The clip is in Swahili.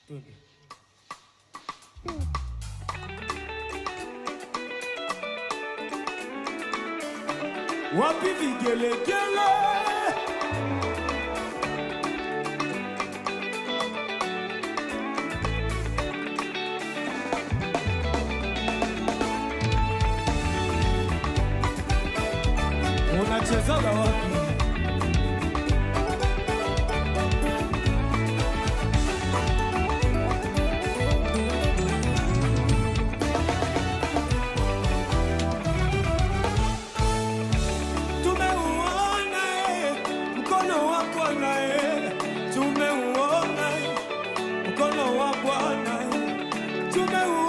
Twende. Wapi vigelegele? Unachezaga wapi? Tumeuona mkono wa Bwana, tumeuona